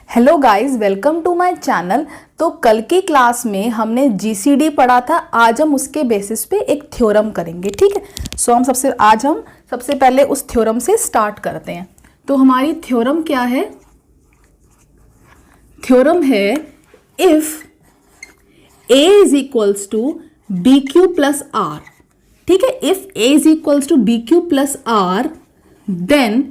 Hello guys, welcome to my channel. तो कल की क्लास में हमने जीसीडी पढ़ा था। आज हम उसके बेसिस पे एक थ्योरम करेंगे, ठीक है। सो हम सबसे पहले उस थ्योरम से स्टार्ट करते हैं। तो हमारी थ्योरम क्या है? थ्योरम है if a is equals to b q plus r, ठीक है। If a is equals to b q plus r then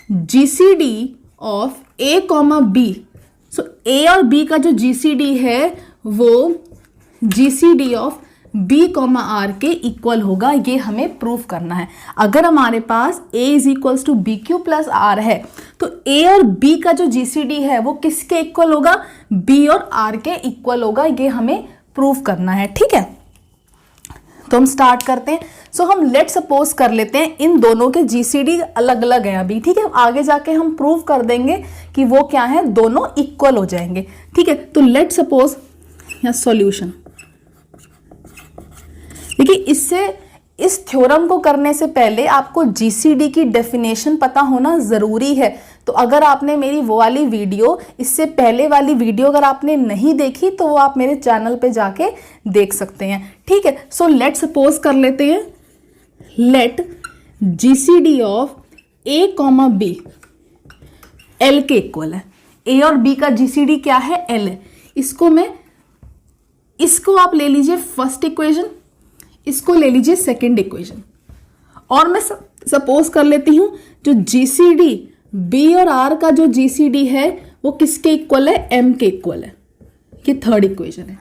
GCD of a comma b. So a और b का जो जीसीडी है वो GCD of b comma r के equal होगा। ये हमें प्रूफ करना है। अगर हमारे पास a is equals to b q plus r है तो a और b का जो जीसीडी है वो किसके इक्वल होगा? b और r के इक्वल होगा। ये हमें प्रूफ करना है, ठीक है। तो हम स्टार्ट करते हैं। सो हम लेट सपोज कर लेते हैं इन दोनों के जीसीडी अलग अलग हैं अभी, ठीक है। आगे जाके हम प्रूव कर देंगे कि वो क्या है, दोनों इक्वल हो जाएंगे, ठीक है। तो लेट सपोज या सॉल्यूशन, देखिए इस थ्योरम को करने से पहले आपको जीसीडी की डेफिनेशन पता होना जरूरी है। तो अगर आपने मेरी वो वाली वीडियो, इससे पहले वाली वीडियो अगर आपने नहीं देखी तो वो आप मेरे चैनल पे जाके देख सकते हैं, ठीक है। सो लेट सपोज कर लेते हैं, let GCD of a comma b L के इक्वल है। ए और बी का जीसीडी क्या है? एल है। इसको आप ले लीजिए फर्स्ट इक्वेशन, इसको ले लीजिए सेकेंड इक्वेशन, और मैं सपोज कर लेती हूं जो जीसीडी बी और आर का जो जीसीडी है वो किसके इक्वल है? एम के इक्वल है। ये थर्ड इक्वेशन है,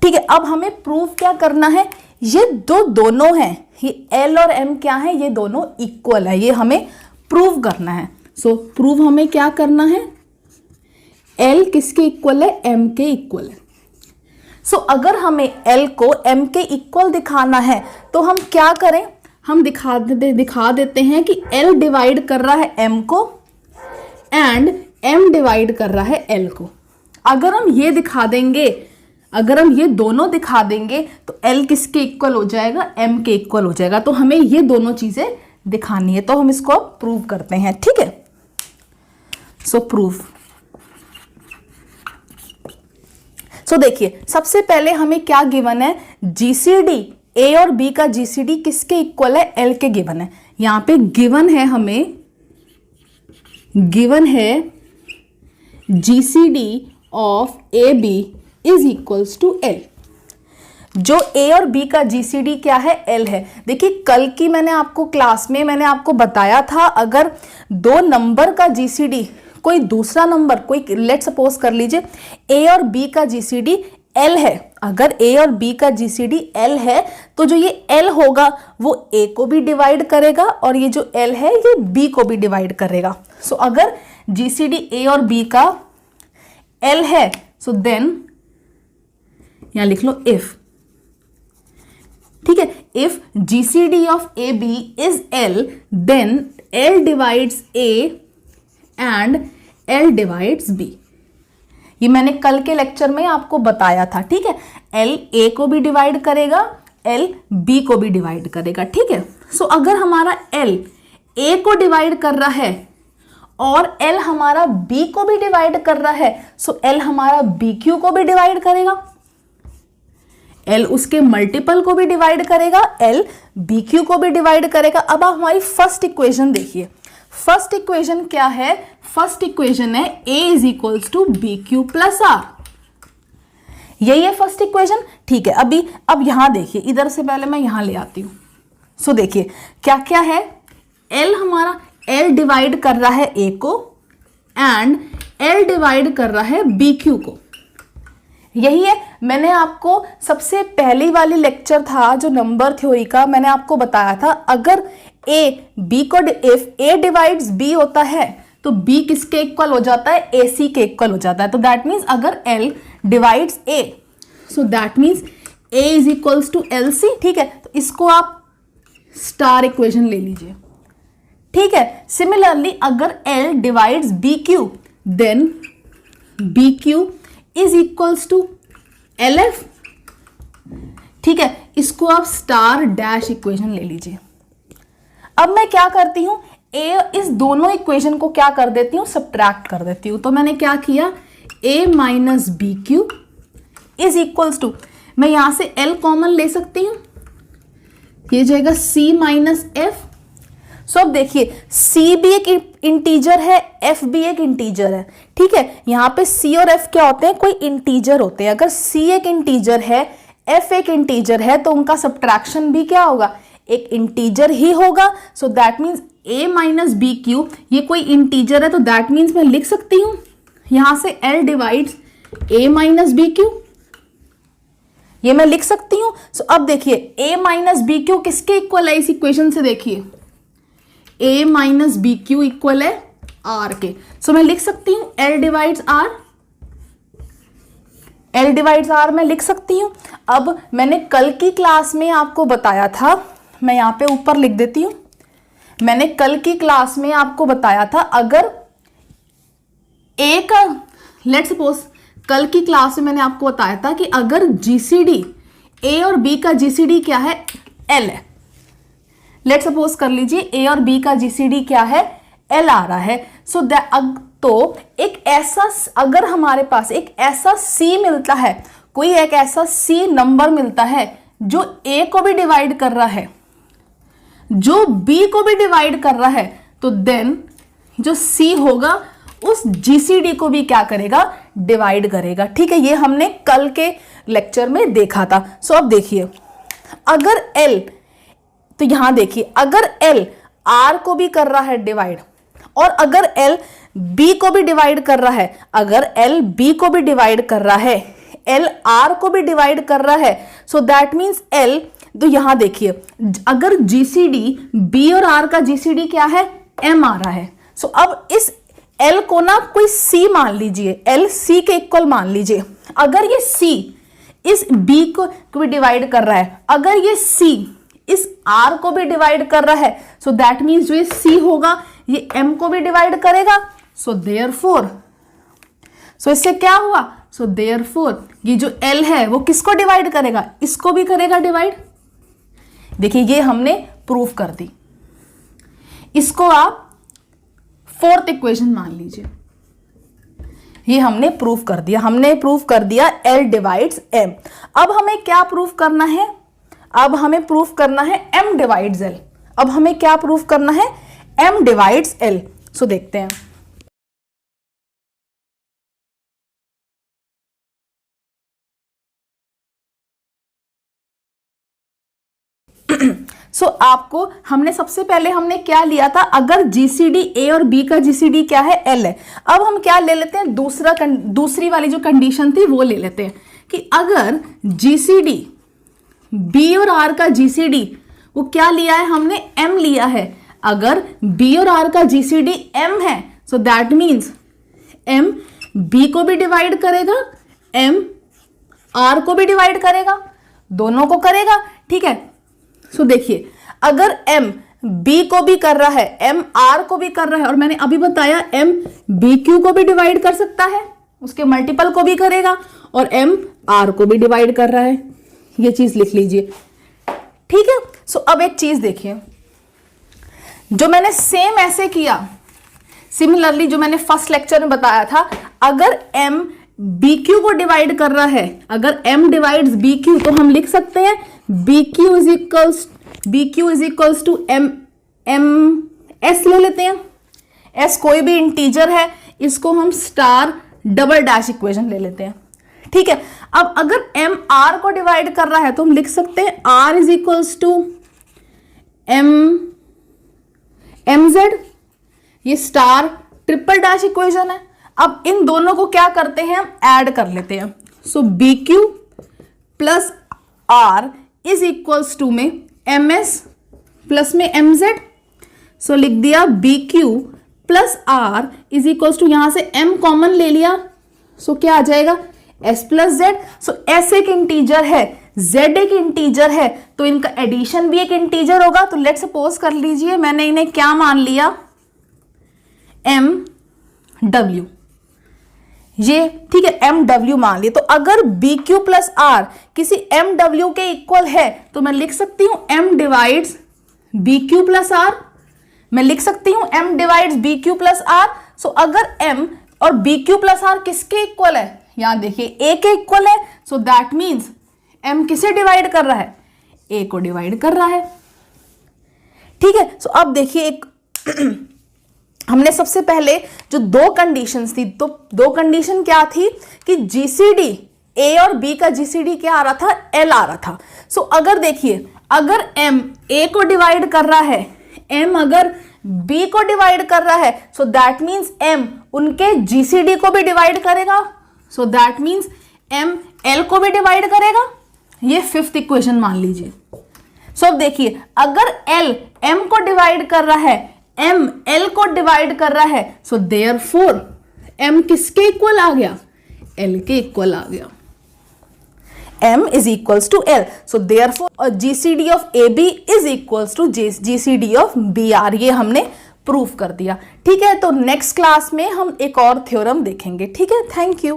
ठीक है। अब हमें प्रूव क्या करना है? ये दोनों हैं, ये एल और एम क्या है? ये दोनों इक्वल है। ये हमें प्रूव करना है। सो प्रूव हमें क्या करना है? एल किसके इक्वल है? एम के इक्वल है। सो अगर हमें L को M के इक्वल दिखाना है तो हम क्या करें? हम दिखा देते हैं कि L डिवाइड कर रहा है M को एंड M डिवाइड कर रहा है L को। अगर हम ये दिखा देंगे, अगर हम ये दोनों दिखा देंगे तो L किसके इक्वल हो जाएगा? M के इक्वल हो जाएगा। तो हमें ये दोनों चीजें दिखानी है, तो हम इसको प्रूव करते हैं, ठीक है। सो प्रूफ। सो देखिए, सबसे पहले हमें क्या गिवन है? जीसीडी ए और बी का जीसीडी किसके इक्वल है? एल के गिवन है। यहां पे गिवन है, हमें गिवन है GCD of a b is equals to L. जो ए और बी का जीसीडी क्या है? एल है। देखिए, कल की क्लास में मैंने आपको बताया था, अगर दो नंबर का जीसीडी, कोई दूसरा नंबर, कोई लेट सपोज कर लीजिए a और b का जीसीडी l है। अगर a और b का जीसीडी l है तो जो ये l होगा वो a को भी डिवाइड करेगा और ये जो l है ये b को भी डिवाइड करेगा। सो अगर जीसीडी a और b का l है सो देन यहां लिख लो इफ, ठीक है। If GCD of a b is l then l divides a and L divides B। ये मैंने कल के लेक्चर में आपको बताया था, ठीक है। L A को भी डिवाइड करेगा, L B को भी डिवाइड करेगा, ठीक है। सो अगर हमारा L A को डिवाइड कर रहा है और L हमारा B को भी डिवाइड कर रहा है, सो L हमारा BQ को भी डिवाइड करेगा, L उसके मल्टीपल को भी डिवाइड करेगा, L BQ को भी डिवाइड करेगा। अब आप हमारी फर्स्ट इक्वेशन देखिए। फर्स्ट इक्वेशन क्या है? फर्स्ट इक्वेशन है a is equals to b q plus r. यही है फर्स्ट इक्वेशन, ठीक है। अब यहां देखिए, इधर से पहले मैं यहां ले आती हूं। सो देखिए क्या क्या है? L हमारा L डिवाइड कर रहा है a को एंड L डिवाइड कर रहा है बी क्यू को। यही है, मैंने आपको सबसे पहली वाली लेक्चर था जो नंबर थ्योरी का, मैंने आपको बताया था अगर इफ A डिवाइड्स B होता है तो B किसके इक्वल हो जाता है? AC के इक्वल हो जाता है। तो दैट मीन्स अगर L divides A so that means A is equals to LC, ठीक है। तो इसको आप स्टार इक्वेशन ले लीजिए, ठीक है। सिमिलरली अगर L divides BQ then BQ is equals to LF, ठीक है। इसको आप स्टार डैश इक्वेशन ले लीजिए। अब मैं क्या करती हूं? ए, इस दोनों इक्वेशन को क्या कर देती हूँ, सब्ट्रैक्ट कर देती हूँ। तो मैंने क्या किया, a minus B Q is equals to, मैं यहां से l कॉमन ले सकती हूँ, ये जाएगा c माइनस एफ। सो अब देखिए c भी एक इंटीजर है, f भी एक इंटीजर है, ठीक है। यहाँ पे c और f क्या होते हैं, कोई इंटीजर होते हैं। अगर c एक इंटीजर है, f एक इंटीजर है, तो उनका सब्ट्रैक्शन भी क्या होगा, एक इंटीजर ही होगा। So that means a minus B Q, ये कोई इंटीजर है, तो दैट मीन्स मैं लिख सकती हूँ यहां से l divides a minus B Q, ये मैं लिख सकती हूँ। सो अब देखिए a माइनस बी क्यू किसके इक्वल है, इस इक्वेशन से देखिए a minus B Q equal है r के। सो मैं लिख सकती हूँ l divides r, l divides r मैं लिख सकती हूँ। अब मैंने कल की क्लास में आपको बताया था, मैं यहां पे ऊपर लिख देती हूं, मैंने कल की क्लास में आपको बताया था अगर a का, लेट्स सपोज कल की क्लास में मैंने आपको बताया था कि अगर जीसीडी a और b का जीसीडी क्या है, l है। लेट्स सपोज कर लीजिए a और b का जीसीडी क्या है, l आ रहा है। सो तो एक ऐसा, अगर हमारे पास एक ऐसा c मिलता है, कोई एक ऐसा c नंबर मिलता है जो a को भी डिवाइड कर रहा है, जो b को भी डिवाइड कर रहा है, तो देन जो c होगा उस GCD को भी क्या करेगा, डिवाइड करेगा, ठीक है। ये हमने कल के लेक्चर में देखा था। सो अब देखिए अगर L, तो यहां देखिए अगर L R को भी कर रहा है डिवाइड, और अगर L B को भी डिवाइड कर रहा है, अगर L B को भी डिवाइड कर रहा है, L R को भी डिवाइड कर रहा है, सो दैट मीन्स L, तो यहां देखिए अगर GCD B और R का GCD क्या है, M आ रहा है। सो अब इस L को ना कोई C मान लीजिए, L C के इक्वल मान लीजिए। अगर ये C इस B को भी डिवाइड कर रहा है, अगर ये C इस R को भी डिवाइड कर रहा है, सो दैट मीन्स जो ये C होगा ये M को भी डिवाइड करेगा। सो देयरफॉर, सो इससे क्या हुआ, सो देयरफॉर ये जो L है वो किसको डिवाइड करेगा, इसको भी करेगा डिवाइड। देखिए ये हमने प्रूफ कर दी, इसको आप फोर्थ इक्वेशन मान लीजिए, ये हमने प्रूफ कर दिया, हमने प्रूफ कर दिया L डिवाइड्स M। अब हमें क्या प्रूफ करना है, अब हमें प्रूफ करना है M डिवाइड्स L। अब हमें क्या प्रूफ करना है, M डिवाइड्स L। सो देखते हैं। सो आपको हमने सबसे पहले हमने क्या लिया था, अगर GCD A और B का GCD क्या है, L है। अब हम क्या ले लेते हैं, दूसरी वाली जो कंडीशन थी वो ले लेते हैं कि अगर GCD B और R का GCD वो क्या लिया है, हमने M लिया है। अगर B और R का GCD M है, so that means M B को भी डिवाइड करेगा, M R को भी डिवाइड करेगा, दोनों को करेगा, ठीक है। सो देखिए अगर M B को भी कर रहा है, M R को भी कर रहा है, और मैंने अभी बताया M B Q को भी डिवाइड कर सकता है, उसके मल्टीपल को भी करेगा, और M R को भी डिवाइड कर रहा है, ये चीज लिख लीजिए, ठीक है। सो अब एक चीज देखिए, जो मैंने सेम ऐसे किया, सिमिलरली जो मैंने फर्स्ट लेक्चर में बताया था, अगर M बी क्यू को डिवाइड कर रहा है, अगर M डिवाइड्स बी क्यू, तो हम लिख सकते हैं B Q is equals to M S ले लेते हैं। S कोई भी इंटीजर है, इसको हम स्टार डबल डैश इक्वेशन ले लेते हैं, ठीक है। अब अगर M R को डिवाइड कर रहा है, तो हम लिख सकते हैं R is equals to MZ, ये स्टार ट्रिपल डैश इक्वेशन है। अब इन दोनों को क्या करते हैं, हम ऐड कर लेते हैं। So b q plus r is equals to में MS प्लस में MZ। सो लिख दिया b q plus r is equals to, यहां से M कॉमन ले लिया, सो क्या आ जाएगा S प्लस Z। सो S एक इंटीजर है, Z एक इंटीजर है, तो इनका एडिशन भी एक इंटीजर होगा। तो लेट्स सपोज कर लीजिए मैंने इन्हें क्या मान लिया, MW, ये ठीक है MW मान लिया। तो अगर BQ प्लस R किसी MW के इक्वल है, तो मैं लिख सकती हूं M divides BQ plus R। मैं लिख सकती हूं m divides b q plus r. So अगर m और बी क्यू प्लस आर किसके इक्वल है, यहां देखिए a के इक्वल है, सो दैट मीन्स m किसे डिवाइड कर रहा है, a को डिवाइड कर रहा है। ठीक है, सो अब देखिए एक हमने सबसे पहले जो दो कंडीशंस थी, तो दो कंडीशन क्या थी कि जीसीडी a और b का जीसीडी क्या आ रहा था, l आ रहा था। सो अगर देखिए अगर m a को डिवाइड कर रहा है, m अगर b को डिवाइड कर रहा है, सो दैट मीन्स m उनके जीसीडी को भी डिवाइड करेगा, सो दैट मीन्स m l को भी डिवाइड करेगा। ये फिफ्थ इक्वेशन मान लीजिए। सो अब देखिए अगर l m को डिवाइड कर रहा है, m l को डिवाइड कर रहा है, सो देयरफॉर m किसके इक्वल आ गया, l के इक्वल आ गया। m is equals to l, so therefore GCD of AB is equals to GCD of BR, ये हमने प्रूफ कर दिया। ठीक है, तो नेक्स्ट क्लास में हम एक और थ्योरम देखेंगे। ठीक है, थैंक यू।